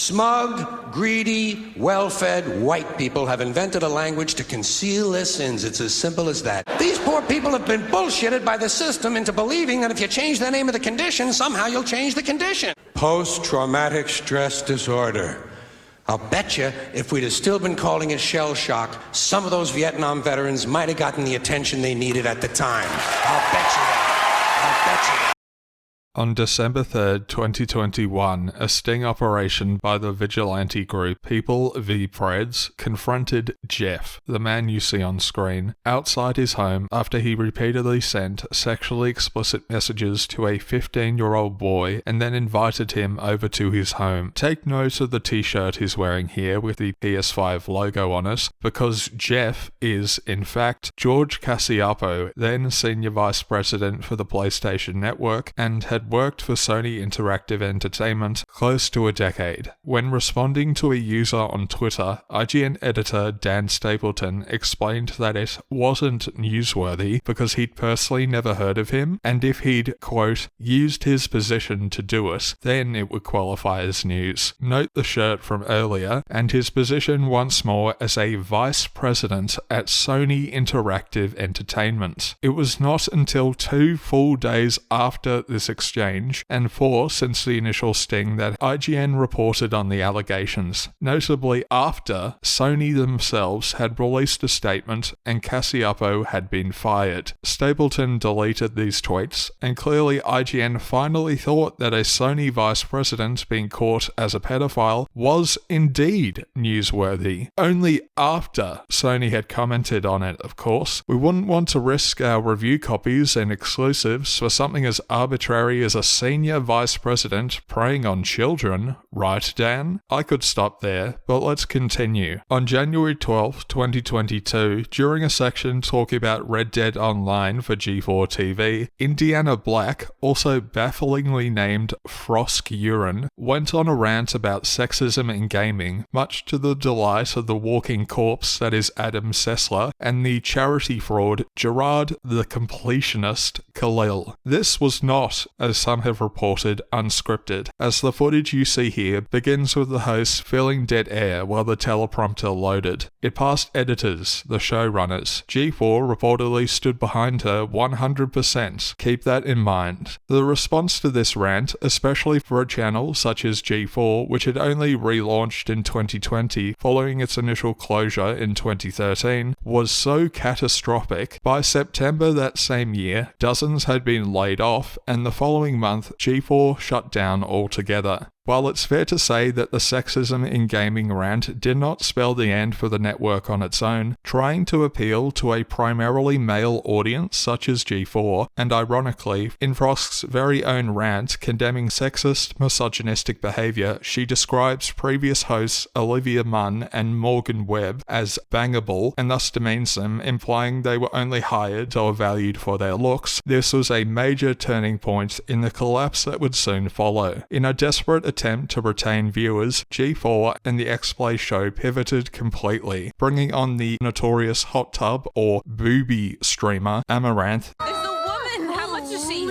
Smug, greedy, well-fed white people have invented a language to conceal their sins. It's as simple as that. These poor people have been bullshitted by the system into believing that if you change the name of the condition, somehow you'll change the condition. Post-traumatic stress disorder. I'll bet you if we'd have still been calling it shell shock, some of those Vietnam veterans might have gotten the attention they needed at the time. I'll bet you that. I'll bet you that. On December 3rd, 2021, a sting operation by the vigilante group People v. Preds confronted Jeff, the man you see on screen, outside his home after he repeatedly sent sexually explicit messages to a 15-year-old boy and then invited him over to his home. Take note of the t-shirt he's wearing here with the PS5 logo on it, because Jeff is, in fact, George Cacioppo, then Senior Vice President for the PlayStation Network, and had worked for Sony Interactive Entertainment close to a decade. When responding to a user on Twitter, IGN editor Dan Stapleton explained that it wasn't newsworthy because he'd personally never heard of him, and if he'd, quote, used his position to do it, then it would qualify as news. Note the shirt from earlier, and his position once more as a vice president at Sony Interactive Entertainment. It was not until 2 full days after this exchange, and 4 since the initial sting, that IGN reported on the allegations, notably after Sony themselves had released a statement and Cacioppo had been fired. Stapleton deleted these tweets, and clearly IGN finally thought that a Sony vice president being caught as a pedophile was indeed newsworthy. Only after Sony had commented on it, of course. We wouldn't want to risk our review copies and exclusives for something as arbitrary as a senior vice president preying on children, right, Dan? I could stop there, but let's continue. On January 12, 2022, during a section talking about Red Dead Online for G4 TV, Indiana Black, also bafflingly named Frosk Urine, went on a rant about sexism in gaming, much to the delight of the walking corpse that is Adam Sessler and the charity fraud Gerard the Completionist Khalil. This was not, as some have reported, unscripted, as the footage you see here begins with the host filling dead air while the teleprompter loaded. It passed editors, the showrunners. G4 reportedly stood behind her 100%. Keep that in mind. The response to this rant, especially for a channel such as G4, which had only relaunched in 2020 following its initial closure in 2013, was so catastrophic. By September that same year, dozens had been laid off, and the following month, G4 shut down altogether. While it's fair to say that the sexism in gaming rant did not spell the end for the network on its own, trying to appeal to a primarily male audience such as G4, and ironically, in Frosk's very own rant condemning sexist, misogynistic behaviour, she describes previous hosts Olivia Munn and Morgan Webb as bangable, and thus demeans them, implying they were only hired or valued for their looks. This was a major turning point in the collapse that would soon follow. In a desperate attempt to retain viewers, G4 and the X-Play show pivoted completely, bringing on the notorious hot tub or booby streamer Amaranth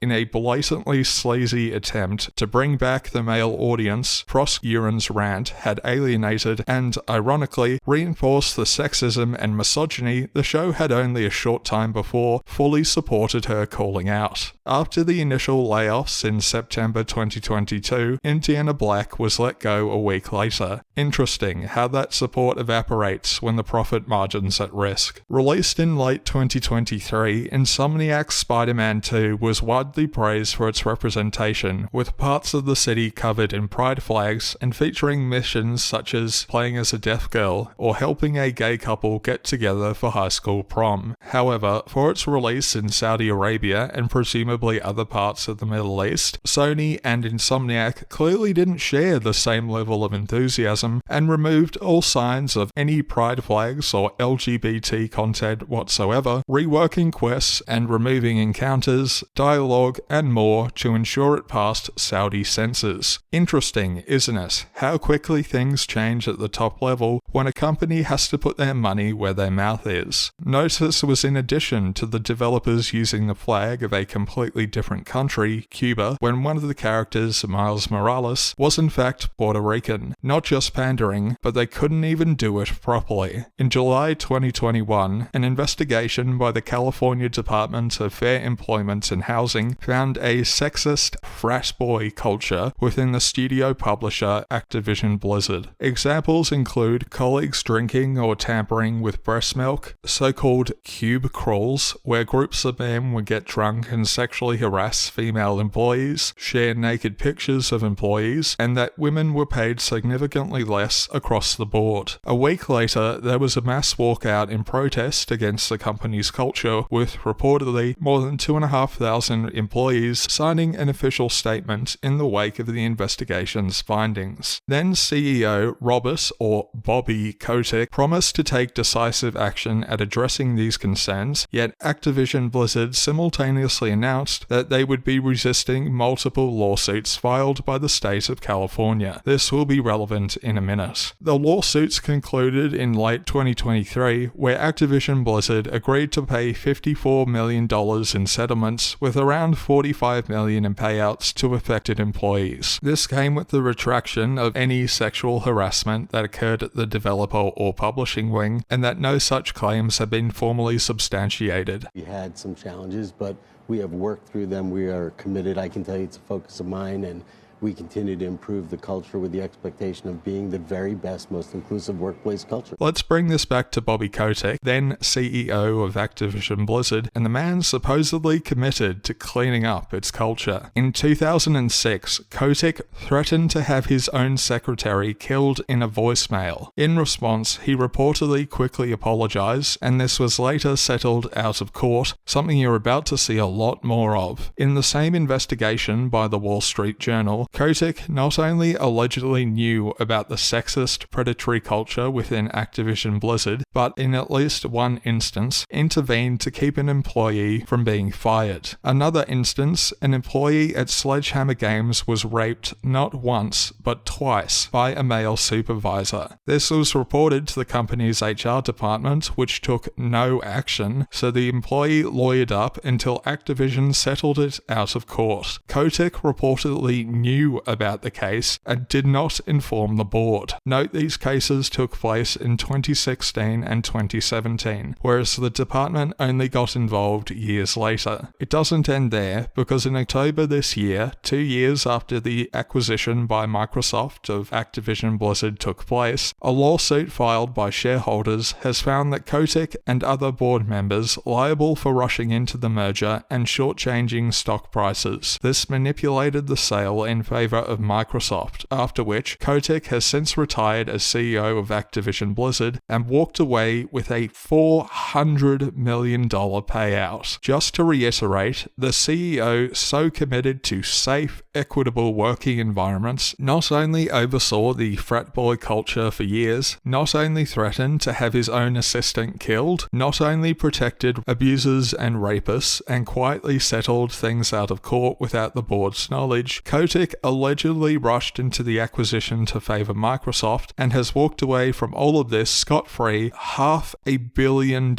in a blatantly sleazy attempt to bring back the male audience. Frosk Urine's rant had alienated and, ironically, reinforced the sexism and misogyny the show had only a short time before fully supported her calling out. After the initial layoffs in September 2022, Indiana Black was let go a week later. Interesting how that support evaporates when the profit margin's at risk. Released in late 2023, Insomniac's Spider-Man 2 was widely praised for its representation, with parts of the city covered in pride flags and featuring missions such as playing as a deaf girl or helping a gay couple get together for high school prom. However, for its release in Saudi Arabia and presumably other parts of the Middle East, Sony and Insomniac clearly didn't share the same level of enthusiasm and removed all signs of any pride flags or LGBT content whatsoever, reworking quests and removing encounters, dialogue catalog, and more to ensure it passed Saudi censors. Interesting, isn't it? How quickly things change at the top level when a company has to put their money where their mouth is. Notice was in addition to the developers using the flag of a completely different country, Cuba, when one of the characters, Miles Morales, was in fact Puerto Rican. Not just pandering, but they couldn't even do it properly. In July 2021, an investigation by the California Department of Fair Employment and Housing found a sexist frat boy culture within the studio publisher Activision Blizzard. Examples include colleagues drinking or tampering with breast milk, so-called cube crawls, where groups of men would get drunk and sexually harass female employees, share naked pictures of employees, and that women were paid significantly less across the board. A week later, there was a mass walkout in protest against the company's culture, with reportedly more than 2,500 employees signing an official statement in the wake of the investigation's findings. Then CEO Robert, or Bobby Kotick, promised to take decisive action at addressing these concerns, yet Activision Blizzard simultaneously announced that they would be resisting multiple lawsuits filed by the state of California. This will be relevant in a minute. The lawsuits concluded in late 2023, where Activision Blizzard agreed to pay $54 million in settlements, with around $45 million in payouts to affected employees. This came with the retraction of any sexual harassment that occurred at the developer or publishing wing, and that no such claims have been formally substantiated. We had some challenges, but we have worked through them. We are committed. I can tell you it's a focus of mine, and we continue to improve the culture with the expectation of being the very best, most inclusive workplace culture. Let's bring this back to Bobby Kotick, then CEO of Activision Blizzard, and the man supposedly committed to cleaning up its culture. In 2006, Kotick threatened to have his own secretary killed in a voicemail. In response, he reportedly quickly apologized, and this was later settled out of court, something you're about to see a lot more of. In the same investigation by the Wall Street Journal, Kotick not only allegedly knew about the sexist, predatory culture within Activision Blizzard, but in at least one instance, intervened to keep an employee from being fired. Another instance, an employee at Sledgehammer Games was raped not once, but twice by a male supervisor. This was reported to the company's HR department, which took no action, so the employee lawyered up until Activision settled it out of court. Kotick reportedly knew about the case and did not inform the board. Note these cases took place in 2016 and 2017, whereas the department only got involved years later. It doesn't end there, because in October this year, 2 years after the acquisition by Microsoft of Activision Blizzard took place, a lawsuit filed by shareholders has found that Kotick and other board members liable for rushing into the merger and shortchanging stock prices. This manipulated the sale in favor of Microsoft, after which Kotick has since retired as CEO of Activision Blizzard and walked away with a $400 million payout. Just to reiterate, the CEO, so committed to safe, equitable working environments, not only oversaw the frat boy culture for years, not only threatened to have his own assistant killed, not only protected abusers and rapists, and quietly settled things out of court without the board's knowledge, Kotick allegedly rushed into the acquisition to favor Microsoft and has walked away from all of this scot-free, $500 million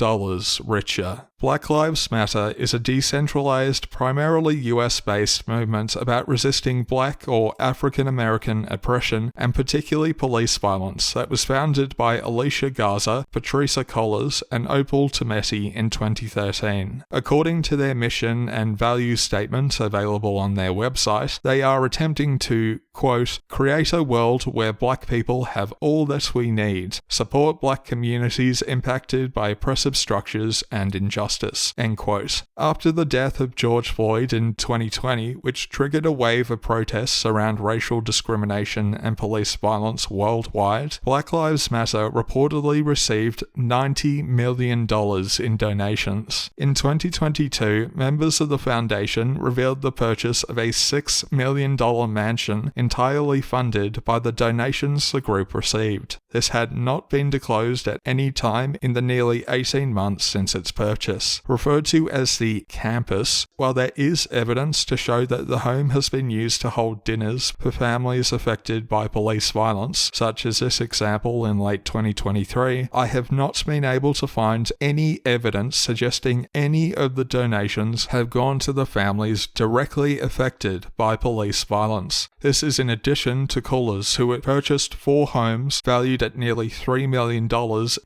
richer. Black Lives Matter is a decentralized, primarily US-based movement about resisting Black or African American oppression and particularly police violence that was founded by Alicia Garza, Patricia Collers, and Opal Tometi in 2013. According to their mission and value statement available on their website, they are attempting to, quote, create a world where Black people have all that we need, support Black communities impacted by oppressive structures and injustice. End quote. After the death of George Floyd in 2020, which triggered a wave of protests around racial discrimination and police violence worldwide, Black Lives Matter reportedly received $90 million in donations. In 2022, members of the foundation revealed the purchase of a $6 million mansion entirely funded by the donations the group received. This had not been disclosed at any time in the nearly 18 months since its purchase. campus. Referred to as the campus, while there is evidence to show that the home has been used to hold dinners for families affected by police violence, such as this example in late 2023, I have not been able to find any evidence suggesting any of the donations have gone to the families directly affected by police violence. This is in addition to callers who had purchased 4 homes valued at nearly $3 million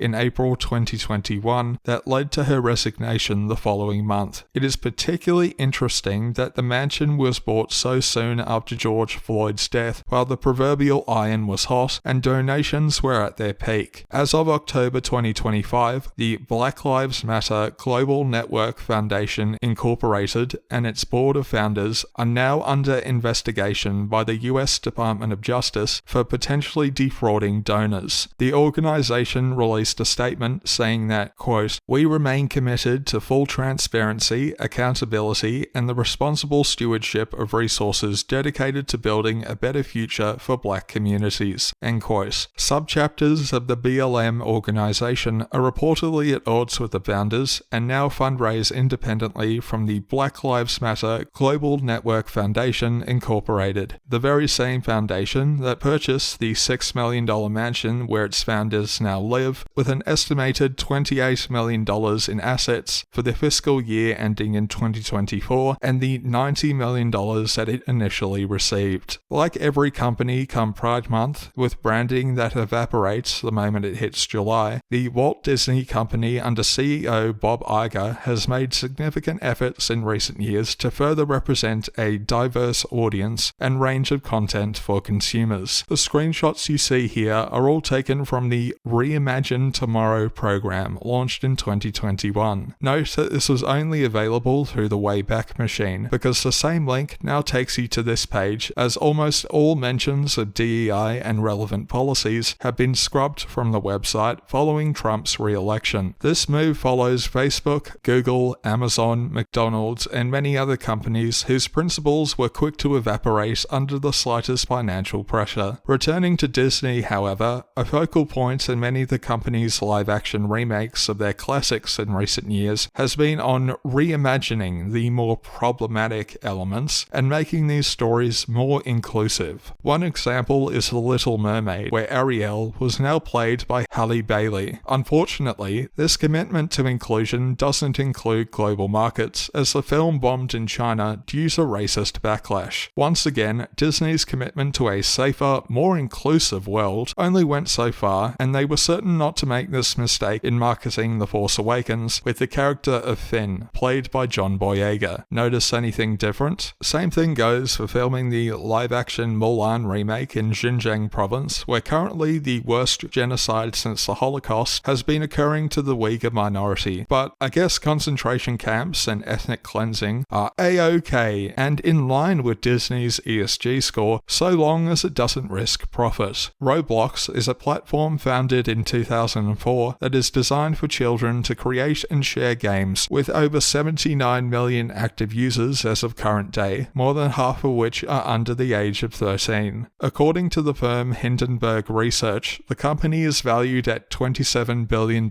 in April 2021 that led to her resignation the following month. It is particularly interesting that the mansion was bought so soon after George Floyd's death, while the proverbial iron was hot and donations were at their peak. As of October 2025, the Black Lives Matter Global Network Foundation Incorporated and its board of founders are now under investigation by the US Department of Justice for potentially defrauding donors. The organization released a statement saying that, quote, "We remain committed to full transparency, accountability, and the responsible stewardship of resources dedicated to building a better future for Black communities," end quote. Subchapters of the BLM organization are reportedly at odds with the founders and now fundraise independently from the Black Lives Matter Global Network Foundation Incorporated, the very same foundation that purchased the $6 million mansion where its founders now live, with an estimated $28 million in assets for the fiscal year ending in 2024 and the $90 million that it initially received. Like every company come Pride Month, with branding that evaporates the moment it hits July, the Walt Disney Company under CEO Bob Iger has made significant efforts in recent years to further represent a diverse audience and range of content for consumers. The screenshots you see here are all taken from the Reimagine Tomorrow program launched in 2021. Note that this was only available through the Wayback Machine, because the same link now takes you to this page, as almost all mentions of DEI and relevant policies have been scrubbed from the website following Trump's re-election. This move follows Facebook, Google, Amazon, McDonald's, and many other companies whose principles were quick to evaporate under the slightest financial pressure. Returning to Disney, however, a focal point in many of the company's live-action remakes of their classics in recent years has been on reimagining the more problematic elements and making these stories more inclusive. One example is The Little Mermaid, where Ariel was now played by Halle Bailey. Unfortunately, this commitment to inclusion doesn't include global markets, as the film bombed in China due to racist backlash. Once again, Disney's commitment to a safer, more inclusive world only went so far, and they were certain not to make this mistake in marketing The Force Awakens with the character of Finn, played by John Boyega. Notice anything different? Same thing goes for filming the live-action Mulan remake in Xinjiang province, where currently the worst genocide since the Holocaust has been occurring to the Uyghur minority. But I guess concentration camps and ethnic cleansing are A-OK and in line with Disney's ESG score, so long as it doesn't risk profit. Roblox is a platform founded in 2004 that is designed for children to create and share games, with over 79 million active users as of current day, more than half of which are under the age of 13. According to the firm Hindenburg Research, the company is valued at $27 billion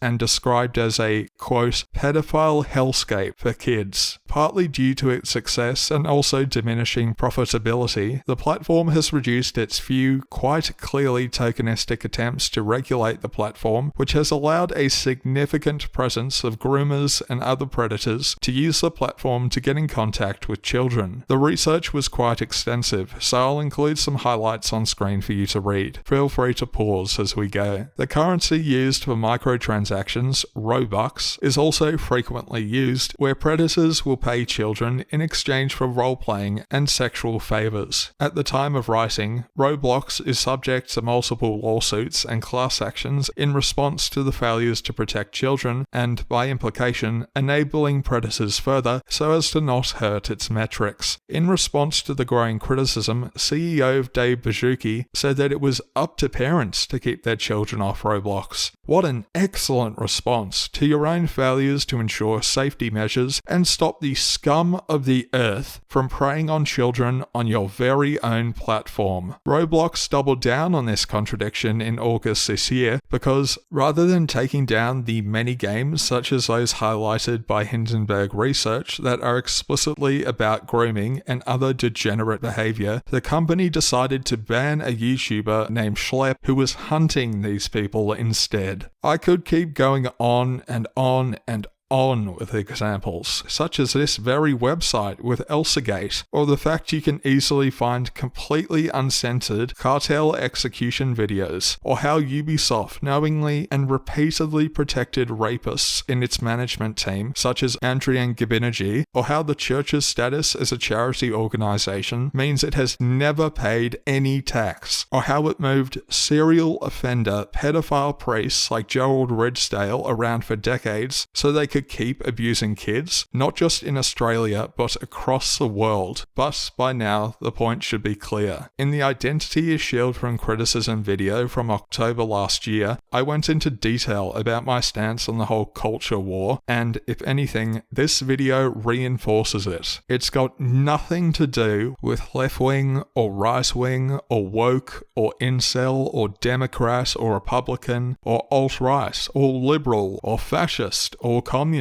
and described as a, quote, pedophile hellscape for kids. Partly due to its success and also diminishing profitability, the platform has reduced its few, quite clearly tokenistic attempts to regulate the platform, which has allowed a significant presence of groomers and other predators to use the platform to get in contact with children. The research was quite extensive, so I'll include some highlights on screen for you to read. Feel free to pause as we go. The currency used for microtransactions, Robux, is also frequently used, where predators will pay children in exchange for role-playing and sexual favors. At the time of writing, Roblox is subject to multiple lawsuits and class actions in response to the failures to protect children and, by implication, enabling predators further so as to not hurt its metrics. In response to the growing criticism, CEO Dave Baszucki said that it was up to parents to keep their children off Roblox. What an excellent response to your own failures to ensure safety measures and stop the scum of the earth from preying on children on your very own platform. Roblox doubled down on this contradiction in August this year because, rather than taking down the many games such as those highlighted by Hindenburg Research that are explicitly about grooming and other degenerate behavior, the company decided to ban a YouTuber named Schlepp who was hunting these people instead. I could keep going on and on and on with examples, such as this very website with Elsagate, or the fact you can easily find completely uncensored cartel execution videos, or how Ubisoft knowingly and repeatedly protected rapists in its management team, such as Adrian Gabinagi, or how the church's status as a charity organization means it has never paid any tax, or how it moved serial offender pedophile priests like Gerald Ridsdale around for decades so they could keep abusing kids, not just in Australia, but across the world. But by now, the point should be clear. In the Identity is Shield from Criticism video from October last year, I went into detail about my stance on the whole culture war, and if anything, this video reinforces it. It's got nothing to do with left-wing or right-wing or woke or incel or Democrat or Republican or alt-right or liberal or fascist or communist.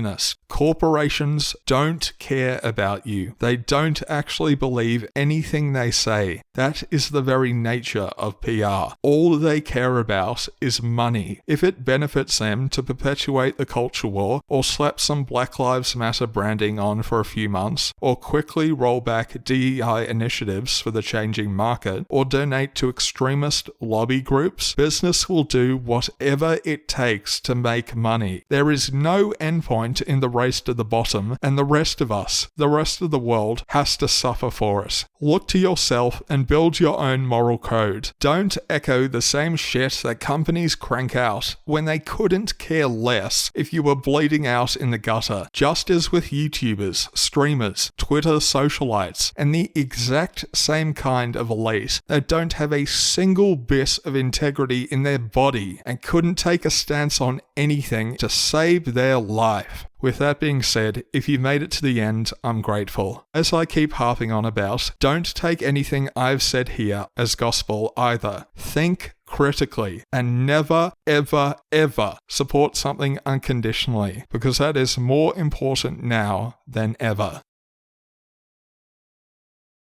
Corporations don't care about you. They don't actually believe anything they say. That is the very nature of PR. All they care about is money. If it benefits them to perpetuate the culture war, or slap some Black Lives Matter branding on for a few months, or quickly roll back DEI initiatives for the changing market, or donate to extremist lobby groups, business will do whatever it takes to make money. There is no endpoint in the race to the bottom, and the rest of us, the rest of the world, has to suffer for it. Look to yourself and build your own moral code. Don't echo the same shit that companies crank out when they couldn't care less if you were bleeding out in the gutter. Just as with YouTubers, streamers, Twitter socialites, and the exact same kind of elite that don't have a single bit of integrity in their body and couldn't take a stance on anything to save their life. With that being said, if you made it to the end, I'm grateful. As I keep harping on about, don't take anything I've said here as gospel either. Think critically and never, ever, ever support something unconditionally, because that is more important now than ever.